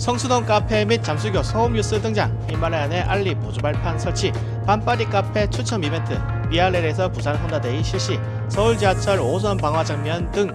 성수동 카페 및 잠수교 소음 뉴스 등장, 히말라야 내 알리 보조발판 설치, 반파리 카페 추첨 이벤트, BRL에서 부산 혼다데이 실시, 서울 지하철 5호선 방화 장면 등.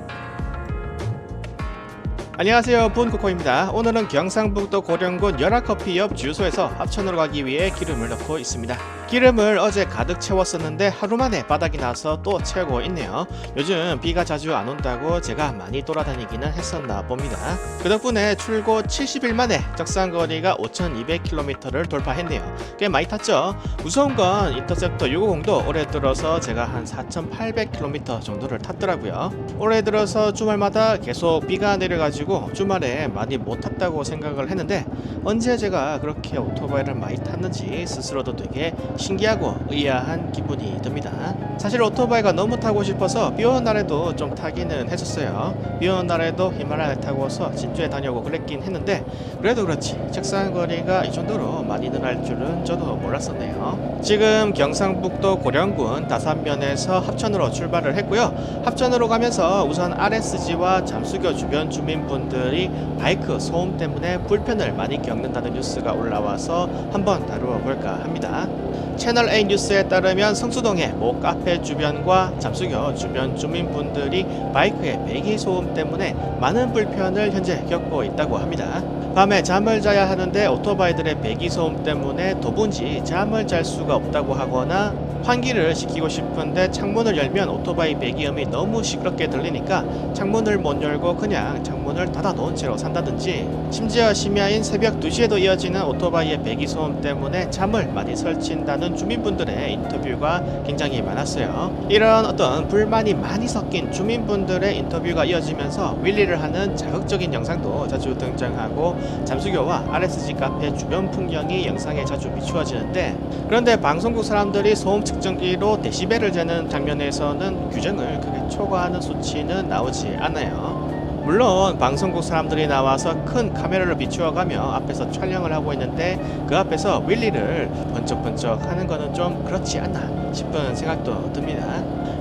안녕하세요, 분코코입니다. 오늘은 경상북도 고령군 연화커피 옆 주유소에서 합천으로 가기 위해 기름을 넣고 있습니다. 기름을 어제 가득 채웠었는데 하루 만에 바닥이 나서 또 채우고 있네요. 요즘 비가 자주 안 온다고 제가 많이 돌아다니기는 했었나 봅니다. 그 덕분에 출고 70일 만에 적상거리가 5200km를 돌파했네요. 꽤 많이 탔죠? 무서운 건 인터셉터 650도 올해 들어서 제가 한 4800km 정도를 탔더라고요. 올해 들어서 주말마다 계속 비가 내려가지고 주말에 많이 못 탔다고 생각을 했는데, 언제 제가 그렇게 오토바이를 많이 탔는지 스스로도 되게 신기하고 의아한 기분이 듭니다. 사실 오토바이가 너무 타고 싶어서 비 오는 날에도 좀 타기는 했었어요. 비 오는 날에도 히말라야 타고서 진주에 다녀오고 그랬긴 했는데, 그래도 그렇지 적상거리가 이 정도로 많이 늘어날 줄은 저도 몰랐었네요. 지금 경상북도 고령군 다산면에서 합천으로 출발을 했고요. 합천으로 가면서 우선 RSG와 잠수교 주변 주민분들이 바이크 소음 때문에 불편을 많이 겪는다는 뉴스가 올라와서 한번 다루어 볼까 합니다. 채널A 뉴스에 따르면 성수동의 모 카페 주변과 잠수교 주변 주민분들이 바이크의 배기 소음 때문에 많은 불편을 현재 겪고 있다고 합니다. 밤에 잠을 자야 하는데 오토바이들의 배기 소음 때문에 도무지 잠을 잘 수가 없다고 하거나, 환기를 시키고 싶은데 창문을 열면 오토바이 배기음이 너무 시끄럽게 들리니까 창문을 못 열고 그냥 창문을 닫아 놓은 채로 산다든지, 심지어 심야인 새벽 2시에도 이어지는 오토바이의 배기 소음 때문에 잠을 많이 설친다는 주민분들의 인터뷰가 굉장히 많았어요. 이런 어떤 불만이 많이 섞인 주민분들의 인터뷰가 이어지면서 윌리를 하는 자극적인 영상도 자주 등장하고, 잠수교와 RSG 카페 주변 풍경이 영상에 자주 비추어지는데, 그런데 방송국 사람들이 소음 측정기로 데시벨을 재는 장면에서는 규정을 크게 초과하는 수치는 나오지 않아요. 물론 방송국 사람들이 나와서 큰 카메라를 비추어가며 앞에서 촬영을 하고 있는데, 그 앞에서 윌리를 번쩍번쩍 하는 거는 좀 그렇지 않나 싶은 생각도 듭니다.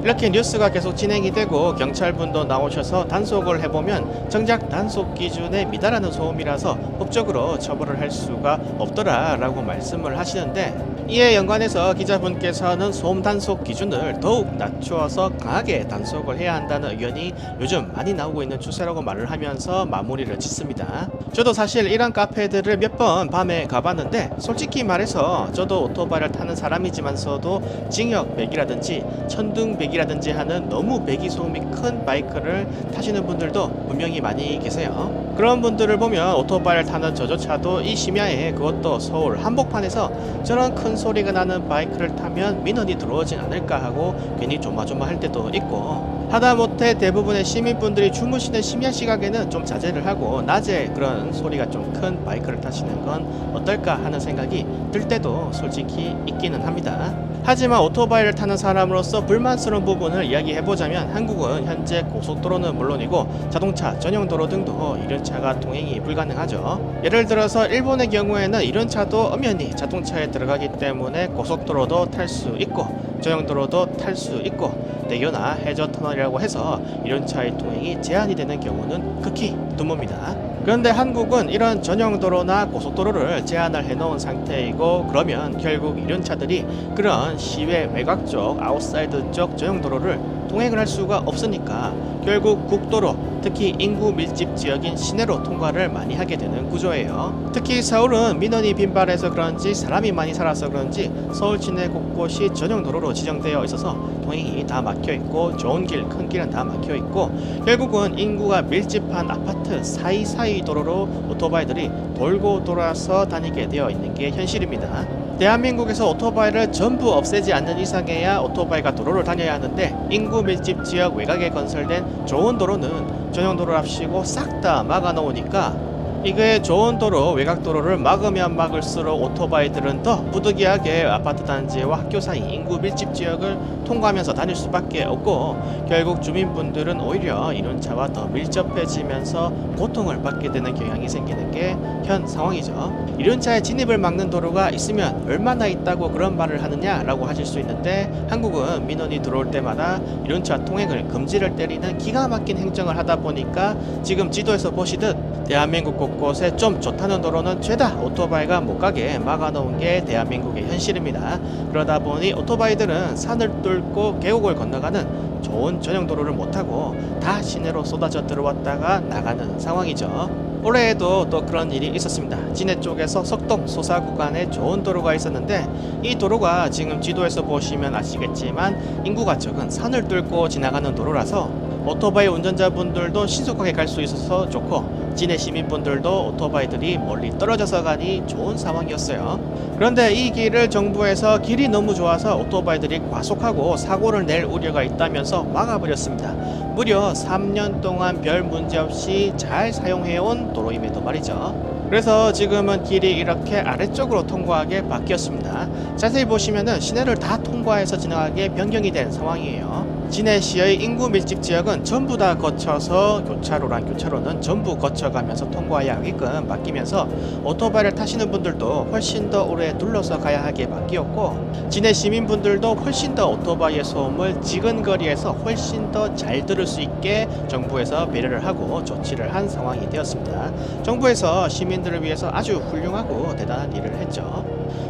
이렇게 뉴스가 계속 진행이 되고 경찰분도 나오셔서 단속을 해보면 정작 단속 기준에 미달하는 소음이라서 법적으로 처벌을 할 수가 없더라 라고 말씀을 하시는데, 이에 연관해서 기자분께서는 소음 단속 기준을 더욱 낮추어서 강하게 단속을 해야 한다는 의견이 요즘 많이 나오고 있는 추세라고 말을 하면서 마무리를 짓습니다. 저도 사실 이런 카페들을 몇 번 밤에 가봤는데, 솔직히 말해서 저도 오토바이를 타는 사람이지만서도 징역 100이라든지 천둥 100이라든지 하는 너무 배기 소음이 큰 바이크를 타시는 분들도 분명히 많이 계세요. 그런 분들을 보면 오토바이를 타는 저조차도 이 심야에, 그것도 서울 한복판에서 저런 큰 소리가 나는 바이크를 타면 민원이 들어오진 않을까 하고 괜히 조마조마할 때도 있고, 하다못해 대부분의 시민분들이 주무시는 심야 시각에는 좀 자제를 하고 낮에 그런 소리가 좀 큰 바이크를 타시는 건 어떨까 하는 생각이 들 때도 솔직히 있기는 합니다. 하지만 오토바이를 타는 사람으로서 불만스러운 부분을 이야기해보자면, 한국은 현재 고속도로는 물론이고 자동차 전용 도로 등도 이륜차가 통행이 불가능하죠. 예를 들어서 일본의 경우에는 이륜차도 엄연히 자동차에 들어가기 때문에 고속도로도 탈 수 있고 전용도로도 탈 수 있고, 대교나 해저터널이라고 해서 이륜차의 통행이 제한이 되는 경우는 극히 드뭅니다. 그런데 한국은 이런 전용도로나 고속도로를 제한을 해놓은 상태이고, 그러면 결국 이륜차들이 그런 시외 외곽 쪽, 아웃사이드 쪽 전용도로를 통행을 할 수가 없으니까 결국 국도로, 특히 인구 밀집 지역인 시내로 통과를 많이 하게 되는 구조예요. 특히 서울은 민원이 빈발해서 그런지, 사람이 많이 살아서 그런지 서울 시내 곳곳이 전용도로로 지정되어 있어서 통행이 다 막혀있고, 좋은 길, 큰 길은 다 막혀있고, 결국은 인구가 밀집한 아파트 사이사이 도로로 오토바이들이 돌고 돌아서 다니게 되어 있는 게 현실입니다. 대한민국에서 오토바이를 전부 없애지 않는 이상해야 오토바이가 도로를 다녀야 하는데, 인구 밀집 지역 외곽에 건설된 좋은 도로는 전용도로랍시고 싹 다 막아 놓으니까, 이게 좋은 도로, 외곽도로를 막으면 막을수록 오토바이들은 더 부득이하게 아파트 단지와 학교 사이 인구 밀집 지역을 통과하면서 다닐 수밖에 없고, 결국 주민분들은 오히려 이륜차와 더 밀접해지면서 고통을 받게 되는 경향이 생기는 게 현 상황이죠. 이륜차의 진입을 막는 도로가 있으면 얼마나 있다고 그런 말을 하느냐라고 하실 수 있는데, 한국은 민원이 들어올 때마다 이륜차 통행을 금지를 때리는 기가 막힌 행정을 하다 보니까 지금 지도에서 보시듯 대한민국 곳 곳곳에 좀 좋다는 도로는 죄다 오토바이가 못 가게 막아놓은 게 대한민국의 현실입니다. 그러다 보니 오토바이들은 산을 뚫고 계곡을 건너가는 좋은 전용 도로를 못하고 다 시내로 쏟아져 들어왔다가 나가는 상황이죠. 올해에도 또 그런 일이 있었습니다. 진해 쪽에서 석동 소사 구간에 좋은 도로가 있었는데 이 도로가 지금 지도에서 보시면 아시겠지만 인구가 적은 산을 뚫고 지나가는 도로라서 오토바이 운전자분들도 신속하게 갈 수 있어서 좋고 진해 시민분들도 오토바이들이 멀리 떨어져서 가니 좋은 상황이었어요. 그런데 이 길을 정부에서 길이 너무 좋아서 오토바이들이 과속하고 사고를 낼 우려가 있다면서 막아버렸습니다. 무려 3년 동안 별 문제 없이 잘 사용해온 도로임에도 말이죠. 그래서 지금은 길이 이렇게 아래쪽으로 통과하게 바뀌었습니다. 자세히 보시면은 시내를 다 통과해서 지나가게 변경이 된 상황이에요. 진해시의 인구 밀집 지역은 전부 다 거쳐서 교차로란 교차로는 전부 거쳐가면서 통과해야 하게끔 바뀌면서 오토바이를 타시는 분들도 훨씬 더 오래 둘러서 가야 하게 바뀌었고 진해 시민분들도 훨씬 더 오토바이의 소음을 지근거리에서 훨씬 더 잘 들을 수 있게 정부에서 배려를 하고 조치를 한 상황이 되었습니다. 정부에서 시민들을 위해서 아주 훌륭하고 대단한 일을 했죠.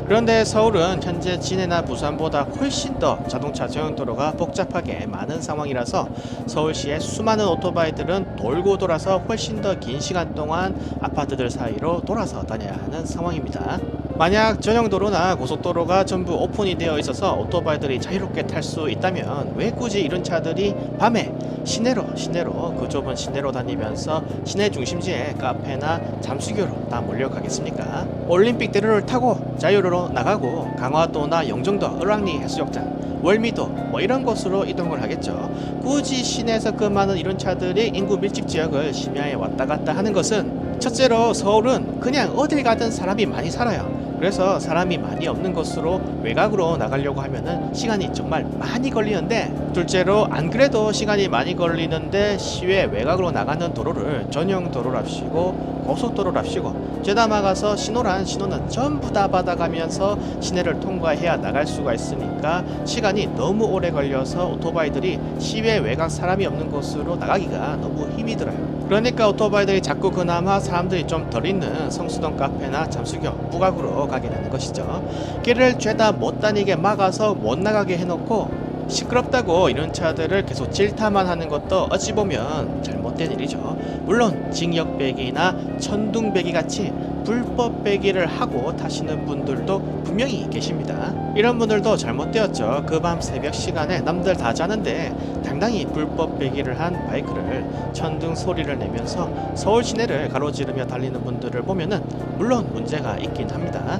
그런데 서울은 현재 진해나 부산보다 훨씬 더 자동차 전용도로가 복잡하게 많은 상황이라서 서울시의 수많은 오토바이들은 돌고 돌아서 훨씬 더 긴 시간 동안 아파트들 사이로 돌아서 다녀야 하는 상황입니다. 만약 전용도로나 고속도로가 전부 오픈이 되어 있어서 오토바이들이 자유롭게 탈 수 있다면 왜 굳이 이런 차들이 밤에 시내로 그 좁은 시내로 다니면서 시내 중심지에 카페나 잠수교로 다 몰려가겠습니까? 올림픽대로를 타고 자유로로 나가고 강화도나 영종도, 을왕리 해수욕장, 월미도 뭐 이런 곳으로 이동을 하겠죠. 굳이 시내에서 그 많은 이런 차들이 인구 밀집 지역을 심야에 왔다 갔다 하는 것은 첫째로 서울은 그냥 어딜 가든 사람이 많이 살아요. 그래서 사람이 많이 없는 곳으로 외곽으로 나가려고 하면은 시간이 정말 많이 걸리는데 둘째로 안 그래도 시간이 많이 걸리는데 시외 외곽으로 나가는 도로를 전용 도로랍시고 고속도로랍시고 죄다 막아서 신호는 전부 다 받아가면서 시내를 통과해야 나갈 수가 있으니까 시간이 너무 오래 걸려서 오토바이들이 시외 외곽 사람이 없는 곳으로 나가기가 너무 힘이 들어요. 그러니까 오토바이들이 자꾸 그나마 사람들이 좀 덜 있는 성수동 카페나 잠수교 부각으로 가게 되는 것이죠. 길을 죄다 못 다니게 막아서 못 나가게 해놓고 시끄럽다고 이런 차들을 계속 질타만 하는 것도 어찌 보면 잘못된 일이죠. 물론 징역배기나 천둥배기 같이 불법 배기를 하고 타시는 분들도 분명히 계십니다. 이런 분들도 잘못되었죠. 그 밤 새벽 시간에 남들 다 자는데 당당히 불법 배기를 한 바이크를 천둥 소리를 내면서 서울 시내를 가로지르며 달리는 분들을 보면은 물론 문제가 있긴 합니다.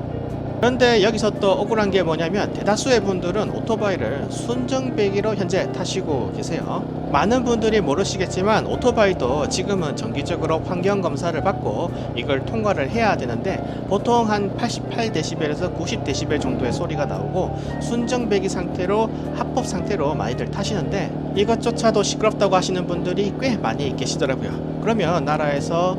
그런데 여기서 또 억울한 게 뭐냐면 대다수의 분들은 오토바이를 순정배기로 현재 타시고 계세요. 많은 분들이 모르시겠지만 오토바이도 지금은 정기적으로 환경검사를 받고 이걸 통과를 해야 되는데 보통 한 88dB에서 90dB 정도의 소리가 나오고 순정배기 상태로 합법 상태로 많이들 타시는데 이것조차도 시끄럽다고 하시는 분들이 꽤 많이 계시더라고요. 그러면 나라에서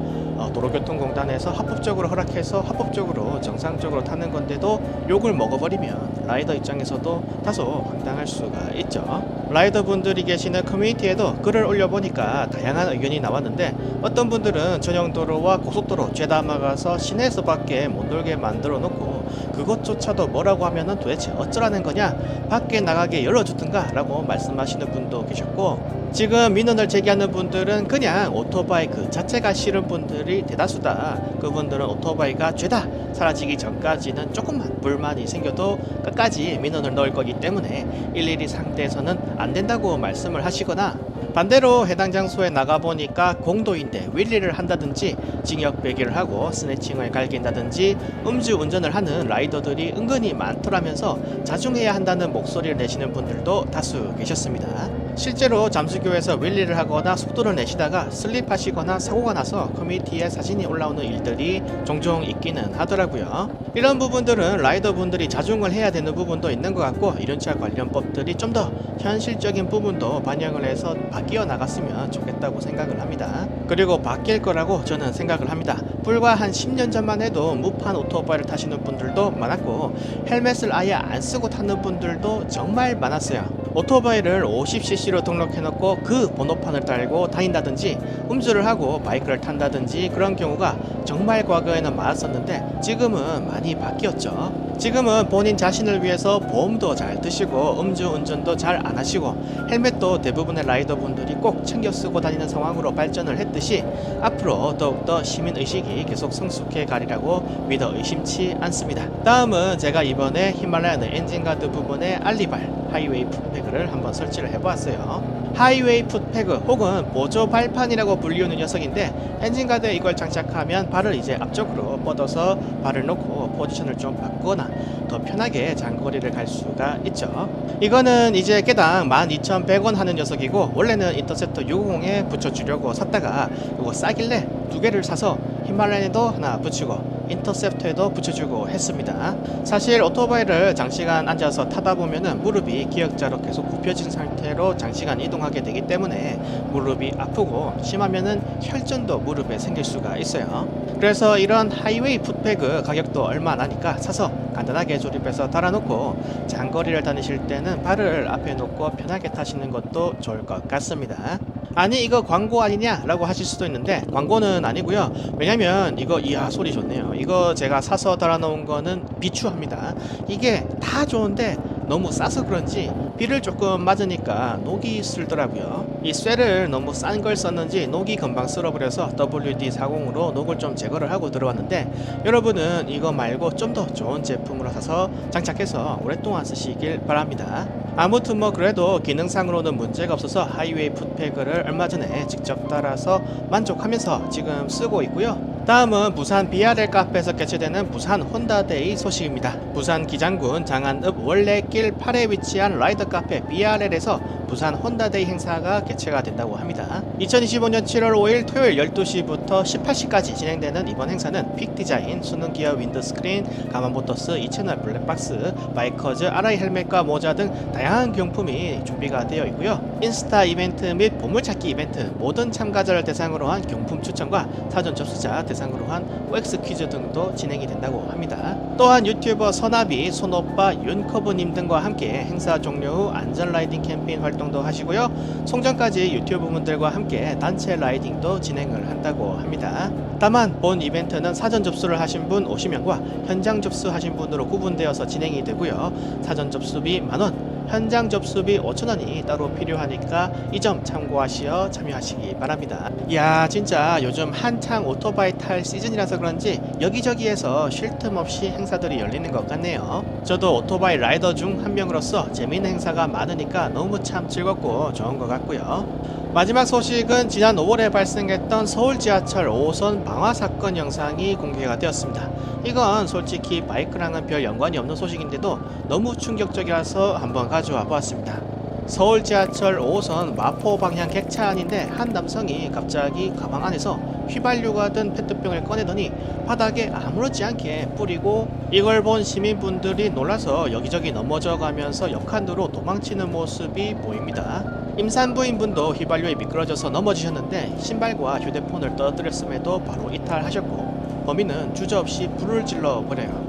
도로교통공단에서 합법적으로 허락해서 합법적으로 정상적으로 타는 건데도 욕을 먹어버리면 라이더 입장에서도 다소 황당할 수가 있죠. 라이더 분들이 계시는 커뮤니티에도 글을 올려보니까 다양한 의견이 나왔는데 어떤 분들은 전용도로와 고속도로 죄다 막아서 시내에서밖에 못 놀게 만들어 놓고 그것조차도 뭐라고 하면은 도대체 어쩌라는 거냐, 밖에 나가게 열어주든가 라고 말씀하시는 분도 계셨고 지금 민원을 제기하는 분들은 그냥 오토바이 그 자체가 싫은 분들이 대다수다. 그분들은 오토바이가 죄다 사라지기 전까지는 조금만 불만이 생겨도 끝까지 민원을 넣을 거기 때문에 일일이 상대에서는 안 된다고 말씀을 하시거나 반대로 해당 장소에 나가보니까 공도인데 윌리를 한다든지 징역배기를 하고 스네칭을 갈긴다든지 음주운전을 하는 라이더들이 은근히 많더라면서 자중해야 한다는 목소리를 내시는 분들도 다수 계셨습니다. 실제로 잠수교에서 윌리를 하거나 속도를 내시다가 슬립하시거나 사고가 나서 커뮤니티에 사진이 올라오는 일들이 종종 있기는 하더라고요. 이런 부분들은 라이더분들이 자중을 해야 되는 부분도 있는 것 같고 이륜차 관련 법들이 좀 더 현실적인 부분도 반영을 해서 바뀌어 나갔으면 좋겠다고 생각을 합니다. 그리고 바뀔 거라고 저는 생각을 합니다. 불과 한 10년 전만 해도 무판 오토바이를 타시는 분들도 많았고 헬멧을 아예 안 쓰고 타는 분들도 정말 많았어요. 오토바이를 50cc로 등록해놓고 그 번호판을 달고 다닌다든지 음주를 하고 바이크를 탄다든지 그런 경우가 정말 과거에는 많았었는데 지금은 많이 바뀌었죠. 지금은 본인 자신을 위해서 보험도 잘 드시고 음주 운전도 잘 안 하시고 헬멧도 대부분의 라이더분들이 꼭 챙겨 쓰고 다니는 상황으로 발전을 했듯이 앞으로 더욱더 시민의식이 계속 성숙해 가리라고 믿어 의심치 않습니다. 다음은 제가 이번에 히말라야의 엔진가드 부분에 알리발 하이웨이 풋패그를 한번 설치를 해보았어요. 하이웨이 풋패그 혹은 보조 발판이라고 불리우는 녀석인데 엔진가드에 이걸 장착하면 발을 이제 앞쪽으로 뻗어서 발을 놓고 포지션을 좀 바꾸거나 더 편하게 장거리를 갈 수가 있죠. 이거는 이제 개당 12,100원 하는 녀석이고 원래는 인터셉터 650에 붙여주려고 샀다가 이거 싸길래 두 개를 사서 히말라야에도 하나 붙이고 인터셉터에도 붙여주고 했습니다. 사실 오토바이를 장시간 앉아서 타다 보면은 무릎이 기역자로 계속 굽혀진 상태로 장시간 이동하게 되기 때문에 무릎이 아프고 심하면은 혈전도 무릎에 생길 수가 있어요. 그래서 이런 하이웨이 풋패그 가격도 얼마 안 하니까 사서 간단하게 조립해서 달아놓고 장거리를 다니실 때는 발을 앞에 놓고 편하게 타시는 것도 좋을 것 같습니다. 아니 이거 광고 아니냐 라고 하실 수도 있는데 광고는 아니고요. 왜냐면 이거 이야 소리 좋네요. 이거 제가 사서 달아놓은 거는 비추합니다. 이게 다 좋은데 너무 싸서 그런지 비를 조금 맞으니까 녹이 슬더라고요. 이 쇠를 너무 싼 걸 썼는지 녹이 금방 쓸어버려서 WD-40으로 녹을 좀 제거를 하고 들어왔는데 여러분은 이거 말고 좀 더 좋은 제품으로 사서 장착해서 오랫동안 쓰시길 바랍니다. 아무튼 뭐 그래도 기능상으로는 문제가 없어서 하이웨이 풋패그를 얼마 전에 직접 따라서 만족하면서 지금 쓰고 있고요. 다음은 부산 BRL 카페에서 개최되는 부산 혼다데이 소식입니다. 부산 기장군 장안읍 원래길 8에 위치한 라이더 카페 BRL에서 부산 혼다데이 행사가 개최가 된다고 합니다. 2025년 7월 5일 토요일 12시부터 18시까지 진행되는 이번 행사는 픽 디자인, 수능 기어 윈드스크린, 가만모터스, 2채널 블랙박스, 바이커즈, RI 헬멧과 모자 등 다양한 경품이 준비가 되어 있고요. 인스타 이벤트 및 보물찾기 이벤트, 모든 참가자를 대상으로 한 경품 추첨과 사전 접수자 대상으로 한 OX 퀴즈 등도 진행이 된다고 합니다. 또한 유튜버 선아비, 손오빠, 윤커브님 등과 함께 행사 종료 후 안전 라이딩 캠페인 활동도 하시고요. 송전까지 유튜브 분들과 함께 단체 라이딩도 진행을 한다고 합니다. 다만 본 이벤트는 사전 접수를 하신 분 50명과 현장 접수하신 분으로 구분되어서 진행이 되고요. 사전 접수비 만원, 현장 접수비 5,000원이 따로 필요하니까 이 점 참고하시어 참여하시기 바랍니다. 이야 진짜 요즘 한창 오토바이 탈 시즌이라서 그런지 여기저기에서 쉴 틈 없이 행사들이 열리는 것 같네요. 저도 오토바이 라이더 중 한 명으로서 재미있는 행사가 많으니까 너무 참 즐겁고 좋은 것 같고요. 마지막 소식은 지난 5월에 발생했던 서울 지하철 5호선 방화 사건 영상이 공개가 되었습니다. 이건 솔직히 바이크랑은 별 연관이 없는 소식인데도 너무 충격적이라서 한번 가져와 보았습니다. 서울 지하철 5호선 마포 방향 객차 안인데 한 남성이 갑자기 가방 안에서 휘발유가 든 페트병을 꺼내더니 바닥에 아무렇지 않게 뿌리고 이걸 본 시민분들이 놀라서 여기저기 넘어져 가면서 옆칸으로 도망치는 모습이 보입니다. 임산부인분도 휘발유에 미끄러져서 넘어지셨는데 신발과 휴대폰을 떨어뜨렸음에도 바로 이탈하셨고 범인은 주저없이 불을 질러 버려요.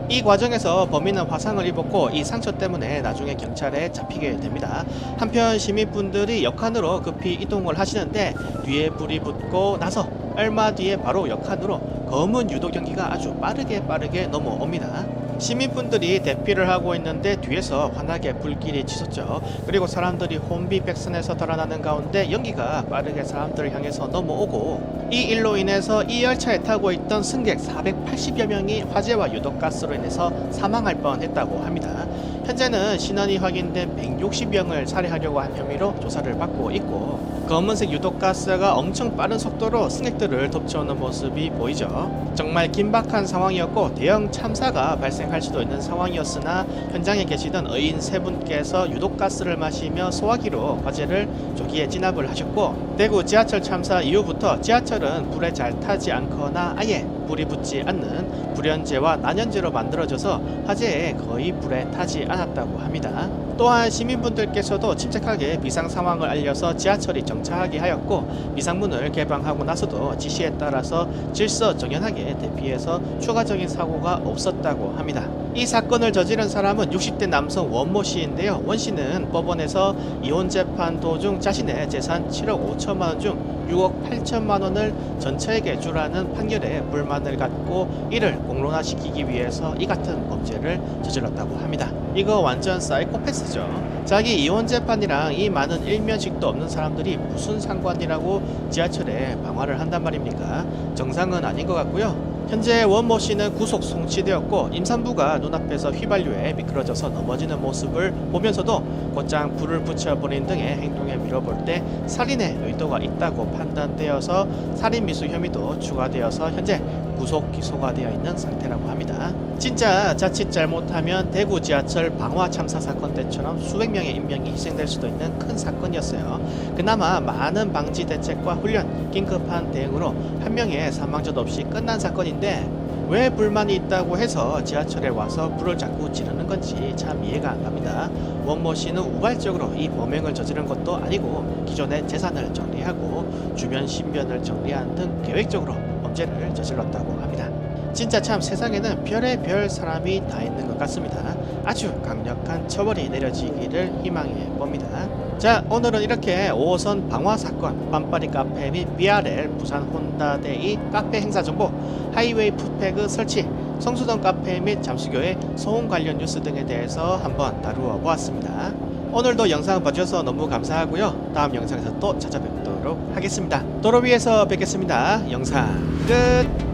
이 과정에서 범인은 화상을 입었고 이 상처 때문에 나중에 경찰에 잡히게 됩니다. 한편 시민분들이 역한으로 급히 이동을 하시는데 뒤에 불이 붙고 나서 얼마 뒤에 바로 역한으로 검은 유도경기가 아주 빠르게 넘어옵니다. 시민분들이 대피를 하고 있는데 뒤에서 환하게 불길이 치솟죠. 그리고 사람들이 혼비백산에서 달아나는 가운데 연기가 빠르게 사람들을 향해서 넘어오고 이 일로 인해서 이 열차에 타고 있던 승객 480여 명이 화재와 유독가스로 인해서 사망할 뻔했다고 합니다. 현재는 신원이 확인된 160명을 살해하려고 한 혐의로 조사를 받고 있고 검은색 유독가스가 엄청 빠른 속도로 승객들을 덮쳐오는 모습이 보이죠. 정말 긴박한 상황이었고 대형 참사가 발생할 수도 있는 상황이었으나 현장에 계시던 의인 세 분께서 유독가스를 마시며 소화기로 화재를 조기에 진압을 하셨고 대구 지하철 참사 이후부터 지하철은 불에 잘 타지 않거나 아예 불이 붙지 않는 불연제와 난연제로 만들어져서 화재에 거의 불에 타지 않았다고 합니다. 또한 시민분들께서도 침착하게 비상 상황을 알려서 지하철이 정차하게 하였고 비상문을 개방하고 나서도 지시에 따라서 질서정연하게 대피해서 추가적인 사고가 없었다고 합니다. 이 사건을 저지른 사람은 60대 남성 원모 씨인데요. 원 씨는 법원에서 이혼 재판 도중 자신의 재산 7억 5천만 원 중 6억 8천만 원을 전처에게 주라는 판결에 불만을 갖고 이를 공론화시키기 위해서 이 같은 범죄를 저질렀다고 합니다. 이거 완전 사이코패스죠. 자기 이혼 재판이랑 이 많은 일면식도 없는 사람들이 무슨 상관이라고 지하철에 방화를 한단 말입니까? 정상은 아닌 것 같고요. 현재 원모 씨는 구속 송치되었고 임산부가 눈앞에서 휘발유에 미끄러져서 넘어지는 모습을 보면서도 곧장 불을 붙여버린 등의 행동에 미뤄볼 때 살인의 의도가 있다고 판단되어서 살인미수 혐의도 추가되어서 현재 구속 기소가 되어 있는 상태라고 합니다. 진짜 자칫 잘못하면 대구 지하철 방화 참사 사건 때처럼 수백 명의 인명이 희생될 수도 있는 큰 사건이었어요. 그나마 많은 방지 대책과 훈련, 긴급한 대응으로 한 명의 사망자도 없이 끝난 사건인데 왜 불만이 있다고 해서 지하철에 와서 불을 자꾸 지르는 건지 참 이해가 안 갑니다. 원모 씨는 우발적으로 이 범행을 저지른 것도 아니고 기존의 재산을 정리하고 주변 신변을 정리하는 등 계획적으로 범죄를 저질렀다고 합니다. 진짜 참 세상에는 별의별 사람이 다 있는 것 같습니다. 아주 강력한 처벌이 내려지기를 희망해 봅니다. 자, 오늘은 이렇게 5호선 방화 사건, 빰빠리 카페 및 BRL 부산 혼다데이 카페 행사 정보, 하이웨이 푸드패그 설치, 성수동 카페 및 잠수교의 소음 관련 뉴스 등에 대해서 한번 다루어 보았습니다. 오늘도 영상 봐주셔서 너무 감사하고요. 다음 영상에서 또 찾아뵙도록 하겠습니다. 도로 위에서 뵙겠습니다. 영상 끝!